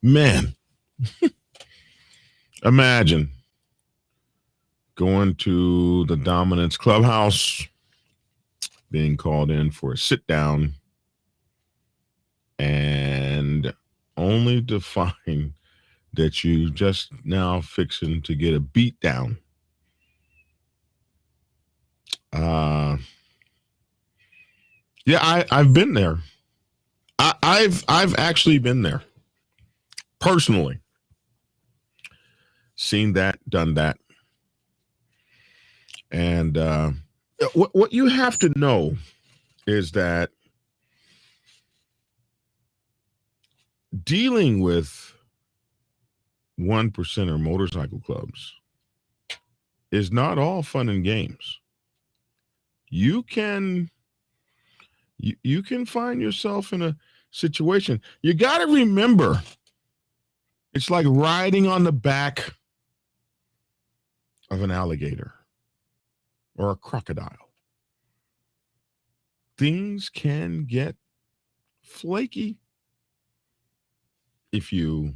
Man, imagine going to the Dominance Clubhouse, being called in for a sit down, and only to find that you just now fixing to get a beat down. Yeah, I've been there. I've actually been there personally, seen that, done that, and what you have to know is that dealing with 1%er motorcycle clubs is not all fun and games. You can find yourself in a situation. You got to remember, it's like riding on the back of an alligator or a crocodile. Things can get flaky if you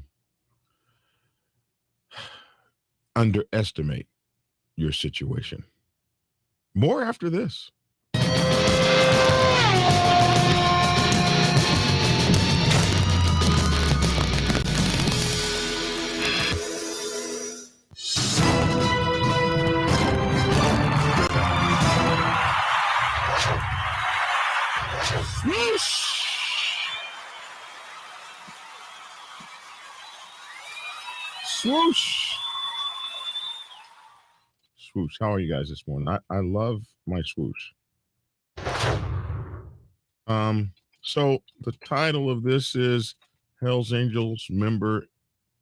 underestimate your situation. More after this. Swoosh. Swoosh. How are you guys this morning? I love my swoosh. So the title of this is Hells Angels member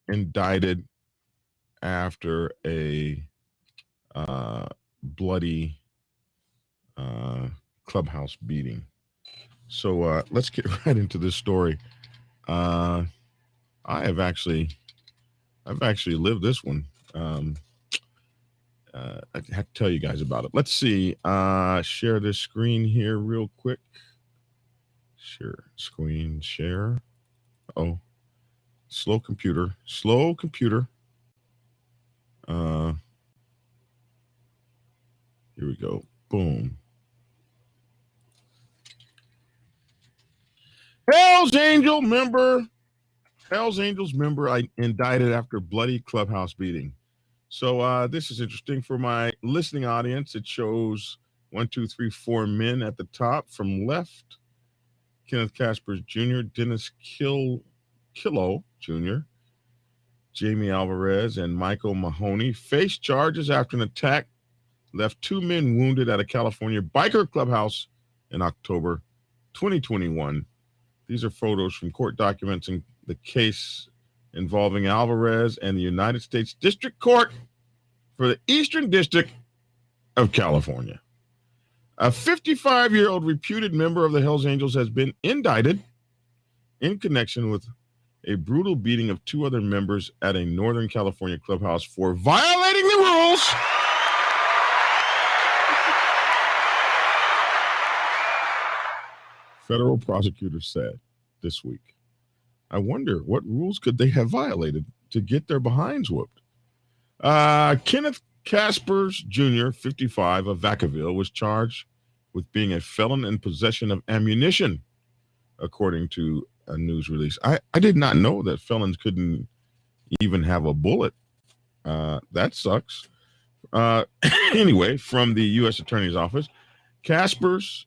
indicted after a bloody clubhouse beating. So let's get right into this story. I've actually lived this one. I have to tell you guys about it. Let's see. Share this screen here real quick. Sure. Screen share. Oh, slow computer. Here we go. Boom. Hells Angels member indicted after bloody clubhouse beating. So this is interesting for my listening audience. It shows 1, 2, 3, 4 men at the top from left. Kenneth Caspers Jr., Dennis Killo Jr., Jamie Alvarez, and Michael Mahoney face charges after an attack left 2 men wounded at a California biker clubhouse in October 2021. These are photos from court documents in the case involving Alvarez and the United States District Court for the Eastern District of California. A 55-year-old reputed member of the Hells Angels has been indicted in connection with a brutal beating of 2 other members at a Northern California clubhouse for violating the rules. Federal prosecutors said this week. I wonder what rules could they have violated to get their behinds whooped. Kenneth Caspers Jr., 55, of Vacaville, was charged with being a felon in possession of ammunition, according to a news release. I did not know that felons couldn't even have a bullet. That sucks. Anyway, from the U.S. Attorney's Office, Caspers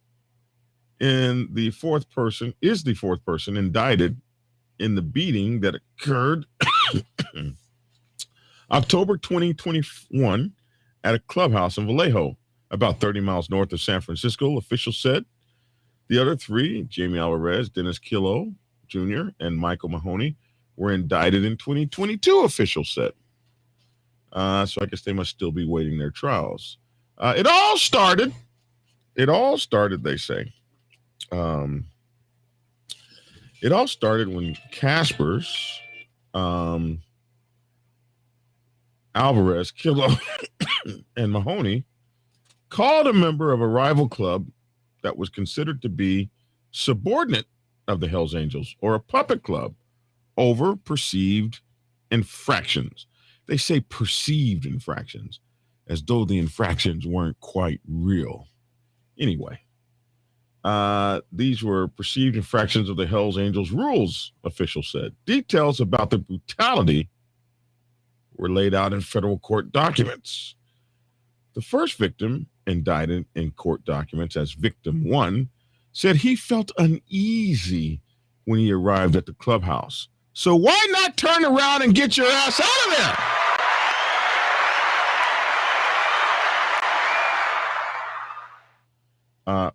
is the fourth person indicted in the beating that occurred October 2021 at a clubhouse in Vallejo, about 30 miles north of San Francisco, officials said. The other 3, Jamie Alvarez, Dennis Killo Jr., and Michael Mahoney, were indicted in 2022, officials said. So I guess they must still be waiting their trials. It all started, they say. It all started when Caspers, Alvarez, Killo, and Mahoney called a member of a rival club that was considered to be subordinate of the Hells Angels, or a puppet club, over perceived infractions. They say perceived infractions as though the infractions weren't quite real. Anyway, these were perceived infractions of the Hells Angels rules, officials said. Details about the brutality were laid out in federal court documents. The first victim, indicted in court documents as victim one, said he felt uneasy when he arrived at the clubhouse. So why not turn around and get your ass out of there?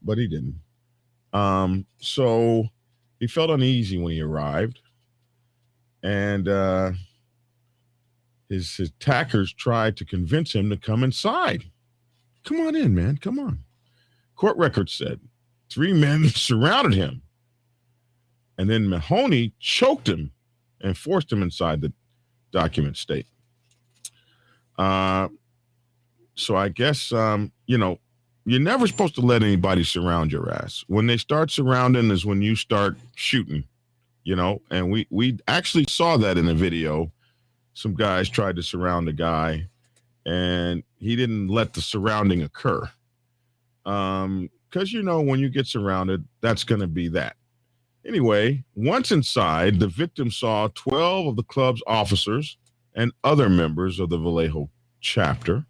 But he didn't. So he felt uneasy when he arrived, and his attackers tried to convince him to come inside. Come on in, man. Come on. Court records said 3 men surrounded him, and then Mahoney choked him and forced him inside, the documents state. So I guess, you're never supposed to let anybody surround your ass. When they start surrounding is when you start shooting, and we actually saw that in a video. Some guys tried to surround a guy, and he didn't let the surrounding occur. Because, when you get surrounded, that's going to be that. Anyway, once inside, the victim saw 12 of the club's officers and other members of the Vallejo chapter.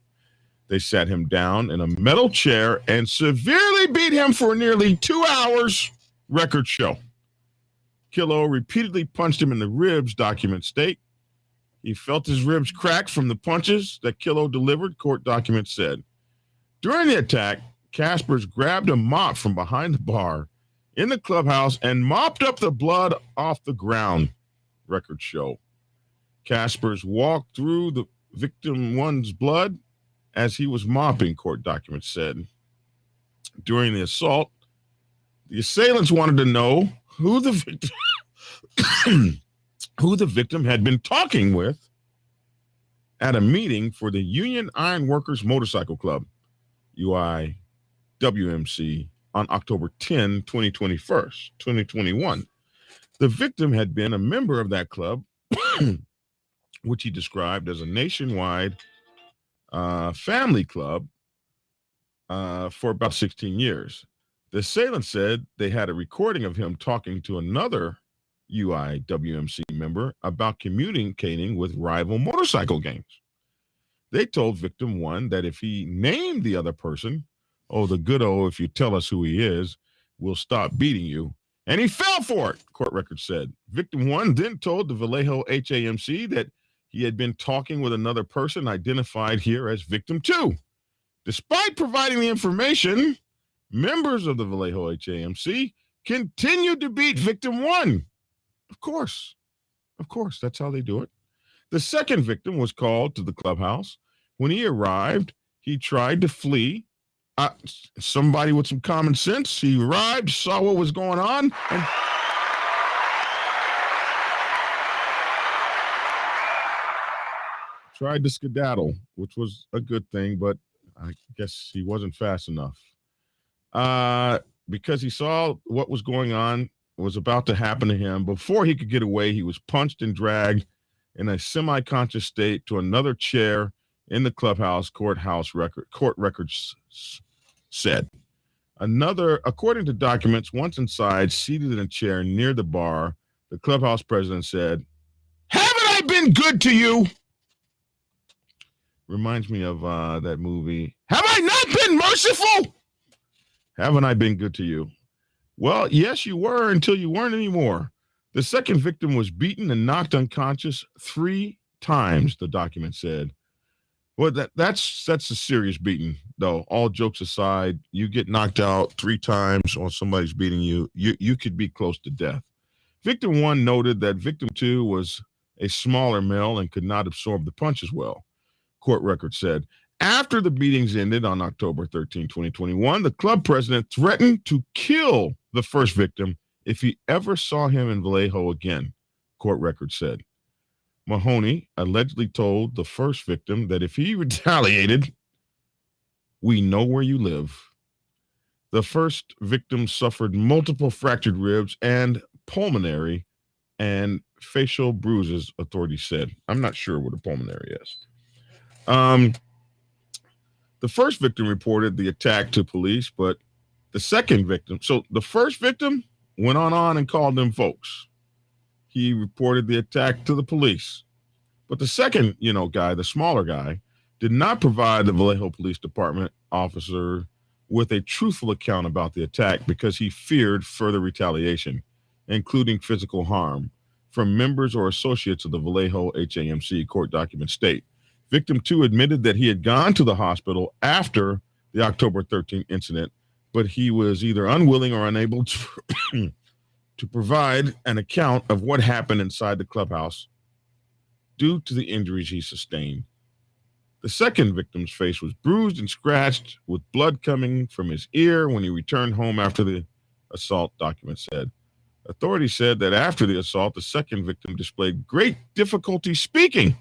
They sat him down in a metal chair and severely beat him for nearly 2 hours, records show. Kilo repeatedly punched him in the ribs, documents state. He felt his ribs crack from the punches that Kilo delivered, court documents said. During the attack, Caspers grabbed a mop from behind the bar in the clubhouse and mopped up the blood off the ground, records show. Caspers walked through the victim one's blood as he was mopping, court documents said. During the assault, the assailants wanted to know who the victim had been talking with at a meeting for the Union Iron Workers Motorcycle Club, UIWMC, on October 10, 2021. The victim had been a member of that club, which he described as a nationwide family club for about 16 years. The assailant said they had a recording of him talking to another UIWMC member about communicating with rival motorcycle gangs. They told victim one that if he named the other person, if you tell us who he is, we'll stop beating you. And he fell for it, court records said. Victim one then told the Vallejo HAMC that he had been talking with another person identified here as victim two. Despite providing the information, members of the Vallejo HAMC continued to beat victim one. Of course, that's how they do it. The second victim was called to the clubhouse. When he arrived, he tried to flee. Somebody with some common sense, he arrived, saw what was going on, and tried to skedaddle, which was a good thing, but I guess he wasn't fast enough. Because he saw what was going on, was about to happen to him. Before he could get away, he was punched and dragged in a semi-conscious state to another chair in the clubhouse, court records said. According to documents, once inside, seated in a chair near the bar, the clubhouse president said, "Haven't I been good to you?" Reminds me of that movie, Have I Not Been Merciful? Haven't I been good to you? Well, yes, you were until you weren't anymore. The second victim was beaten and knocked unconscious 3 times, the document said. Well, that's a serious beating, though. All jokes aside, you get knocked out 3 times or somebody's beating you, you could be close to death. Victim 1 noted that victim 2 was a smaller male and could not absorb the punch as well, court records said. After the beatings ended on October 13, 2021, the club president threatened to kill the first victim if he ever saw him in Vallejo again, court records said. Mahoney allegedly told the first victim that if he retaliated, "We know where you live." The first victim suffered multiple fractured ribs and pulmonary and facial bruises, authorities said. I'm not sure what a pulmonary is. The first victim reported the attack to police, but the second victim, so the first victim went on and called them folks. He reported the attack to the police. But the second, guy, the smaller guy, did not provide the Vallejo Police Department officer with a truthful account about the attack because he feared further retaliation, including physical harm, from members or associates of the Vallejo HAMC, court documents state. Victim 2 admitted that he had gone to the hospital after the October 13th incident, but he was either unwilling or unable to, to provide an account of what happened inside the clubhouse due to the injuries he sustained. The second victim's face was bruised and scratched with blood coming from his ear when he returned home after the assault, documents said. Authorities said that after the assault, the second victim displayed great difficulty speaking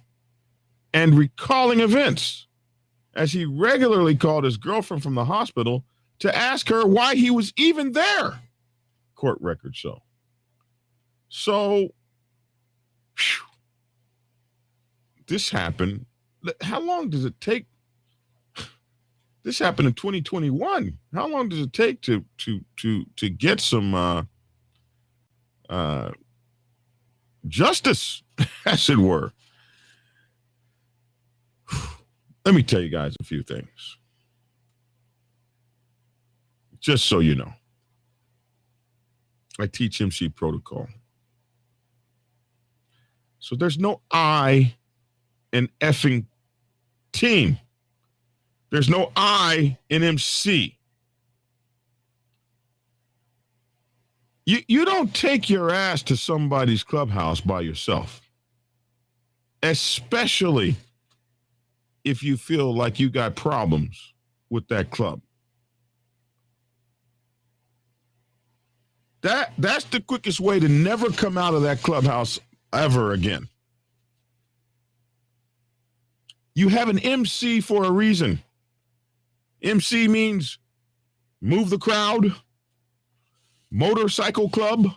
and recalling events, as he regularly called his girlfriend from the hospital to ask her why he was even there, court records show. So, this happened. How long does it take? This happened in 2021. How long does it take to get some justice, as it were? Let me tell you guys a few things, just so you know. I teach MC protocol. So there's no I in effing team. There's no I in MC. You don't take your ass to somebody's clubhouse by yourself, especially if you feel like you got problems with that club. That's the quickest way to never come out of that clubhouse ever again. You have an MC for a reason. MC means move the crowd, motorcycle club,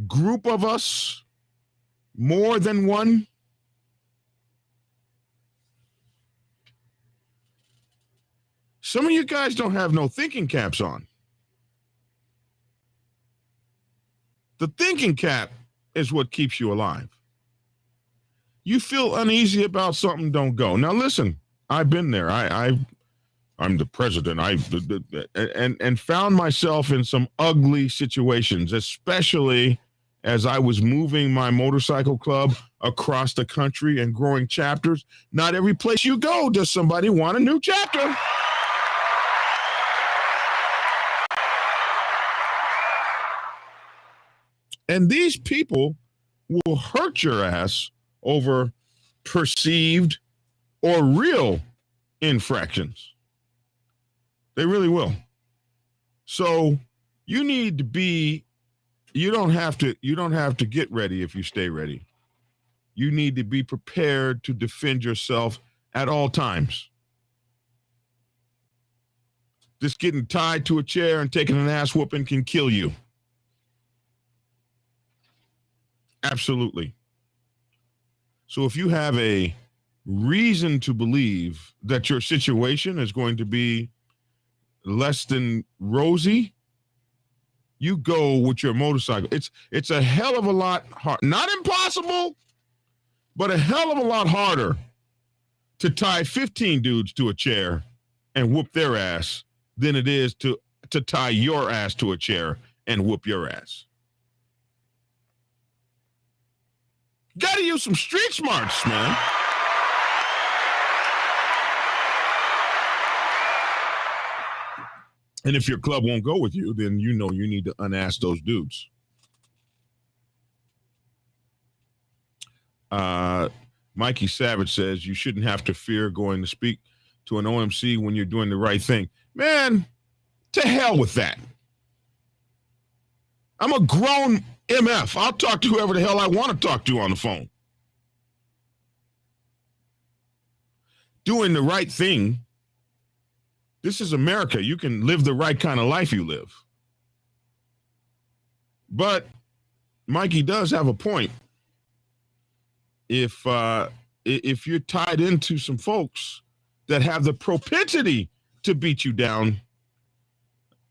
group of us, more than one. Some of you guys don't have no thinking caps on. The thinking cap is what keeps you alive. You feel uneasy about something, don't go. Now listen, I've been there. I'm the president. And found myself in some ugly situations, especially as I was moving my motorcycle club across the country and growing chapters. Not every place you go does somebody want a new chapter. And these people will hurt your ass over perceived or real infractions. They really will. So you need to be, you don't have to get ready if you stay ready. You need to be prepared to defend yourself at all times. Just getting tied to a chair and taking an ass whooping can kill you. Absolutely. So if you have a reason to believe that your situation is going to be less than rosy, you go with your motorcycle. It's a hell of a lot hard, not impossible, but a hell of a lot harder to tie 15 dudes to a chair and whoop their ass than it is to tie your ass to a chair and whoop your ass. Got to use some street smarts, man. And if your club won't go with you, then you know you need to unass those dudes. Mikey Savage says you shouldn't have to fear going to speak to an OMC when you're doing the right thing. Man, to hell with that. I'm a grown MF. I'll talk to whoever the hell I want to talk to on the phone. Doing the right thing. This is America. You can live the right kind of life you live. But Mikey does have a point. If you're tied into some folks that have the propensity to beat you down,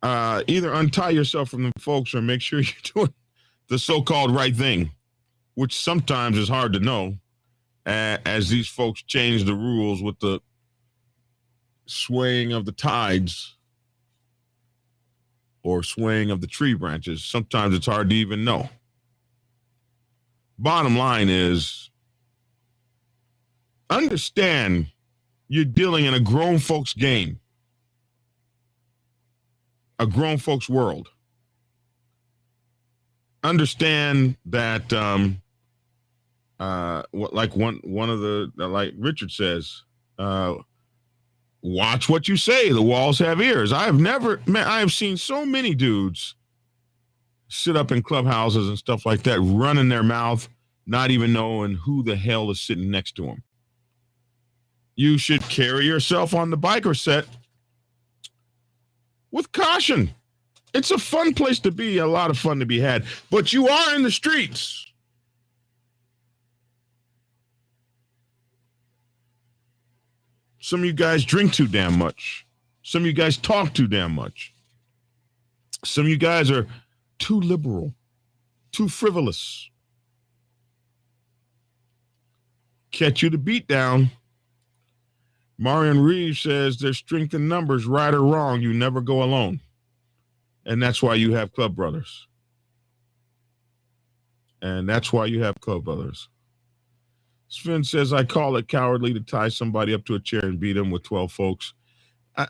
either untie yourself from the folks or make sure you're doing the so-called right thing, which sometimes is hard to know as these folks change the rules with the swaying of the tides or swaying of the tree branches. Sometimes it's hard to even know. Bottom line is, understand you're dealing in a grown folks game, a grown folks world. Understand that, like one of the, like Richard says, watch what you say. The walls have ears. I have seen so many dudes sit up in clubhouses and stuff like that, running their mouth, not even knowing who the hell is sitting next to them. You should carry yourself on the biker set with caution. It's a fun place to be, a lot of fun to be had, but you are in the streets. Some of you guys drink too damn much. Some of you guys talk too damn much. Some of you guys are too liberal, too frivolous. Catch you the beat down. Marion Reeves says there's strength in numbers, right or wrong. You never go alone. And that's why you have club brothers. And that's why you have club brothers. Sven says, I call it cowardly to tie somebody up to a chair and beat them with 12 folks.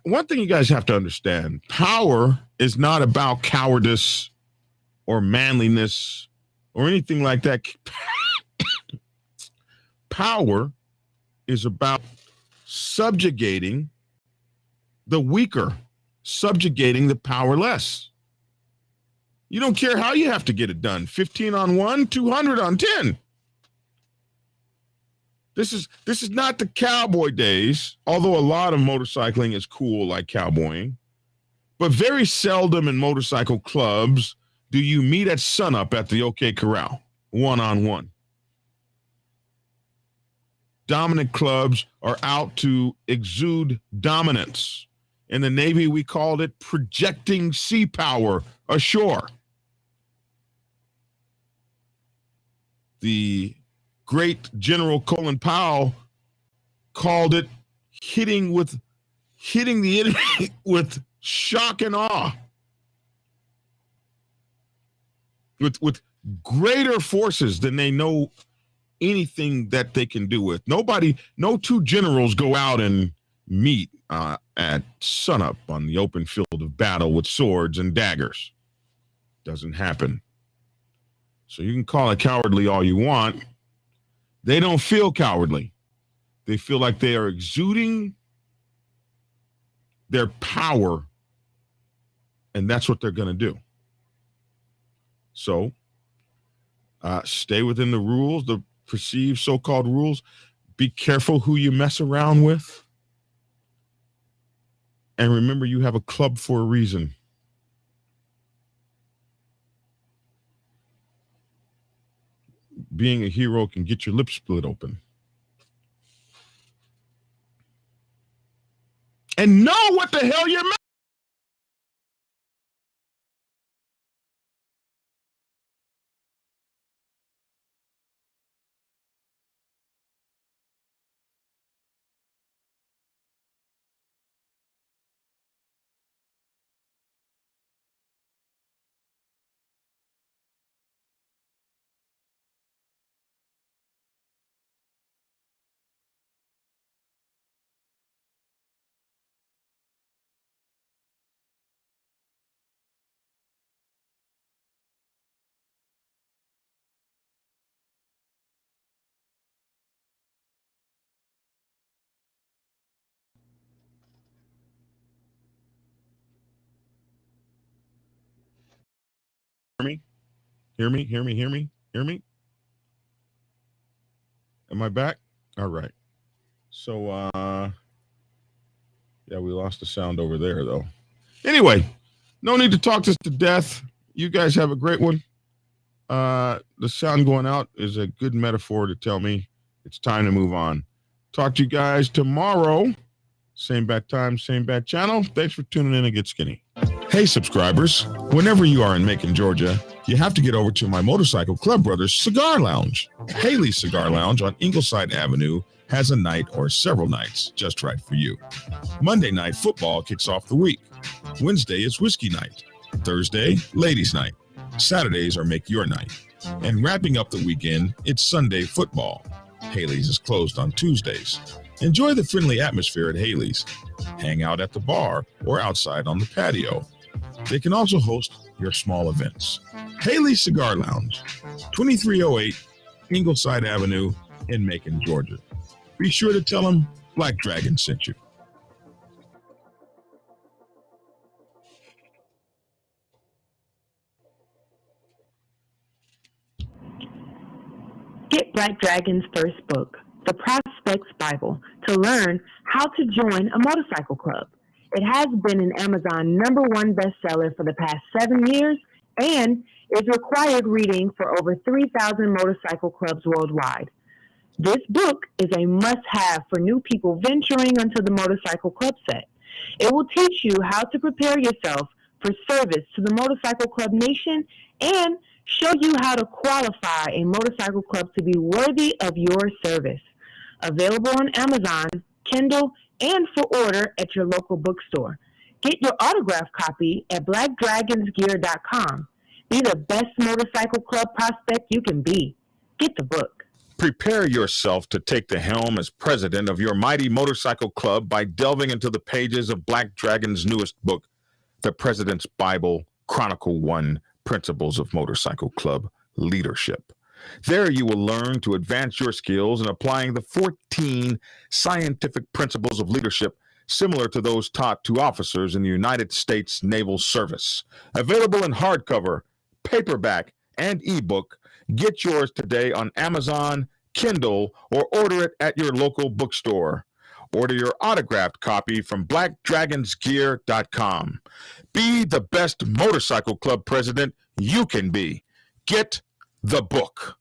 One thing you guys have to understand, power is not about cowardice or manliness or anything like that. Power is about subjugating the weaker, subjugating the powerless. You don't care how you have to get it done. 15 on 1, 200 on 10. This is not the cowboy days, although a lot of motorcycling is cool like cowboying. But very seldom in motorcycle clubs do you meet at sunup at the OK Corral, one-on-one. Dominant clubs are out to exude dominance. In the Navy, we called it projecting sea power ashore. The great General Colin Powell called it hitting the enemy with shock and awe. With greater forces than they know anything that they can do with. No two generals go out and meet at sunup on the open field of battle with swords and daggers. Doesn't happen. So you can call it cowardly all you want. They don't feel cowardly. They feel like they are exuding their power, and that's what they're going to do. So stay within the rules, the perceived so-called rules. Be careful who you mess around with. And remember, you have a club for a reason. Being a hero can get your lips split open. And know what the hell you're mad. Hear me? Am I back? All right. So, yeah, we lost the sound over there, though. Anyway, no need to talk this to death. You guys have a great one. The sound going out is a good metaphor to tell me it's time to move on. Talk to you guys tomorrow. Same bad time, same bad channel. Thanks for tuning in and get skinny. Hey, subscribers. Whenever you are in Macon, Georgia, you have to get over to my Motorcycle Club Brothers Cigar Lounge. Haley's Cigar Lounge on Ingleside Avenue has a night or several nights just right for you. Monday night football kicks off the week. Wednesday is whiskey night. Thursday, ladies night. Saturdays are make your night. And wrapping up the weekend, it's Sunday football. Haley's is closed on Tuesdays. Enjoy the friendly atmosphere at Haley's. Hang out at the bar or outside on the patio. They can also host your small events. Haley's Cigar Lounge, 2308 Ingleside Avenue in Macon, Georgia. Be sure to tell them Black Dragon sent you. Get Black Dragon's first book, The Prospect's Bible, to learn how to join a motorcycle club. It has been an Amazon #1 bestseller for the past 7 years and is required reading for over 3,000 motorcycle clubs worldwide. This book is a must-have for new people venturing into the motorcycle club set. It will teach you how to prepare yourself for service to the motorcycle club nation and show you how to qualify a motorcycle club to be worthy of your service. Available on Amazon, Kindle, and for order at your local bookstore. Get your autographed copy at blackdragonsgear.com. Be the best motorcycle club prospect you can be. Get the book. Prepare yourself to take the helm as president of your mighty motorcycle club by delving into the pages of Black Dragon's newest book, The President's Bible, Chronicle 1, Principles of Motorcycle Club Leadership. There you will learn to advance your skills in applying the 14 scientific principles of leadership similar to those taught to officers in the United States Naval Service. Available in hardcover, paperback, and ebook. Get yours today on Amazon, Kindle, or order it at your local bookstore. Order your autographed copy from blackdragonsgear.com. Be the best motorcycle club president you can be. Get the book.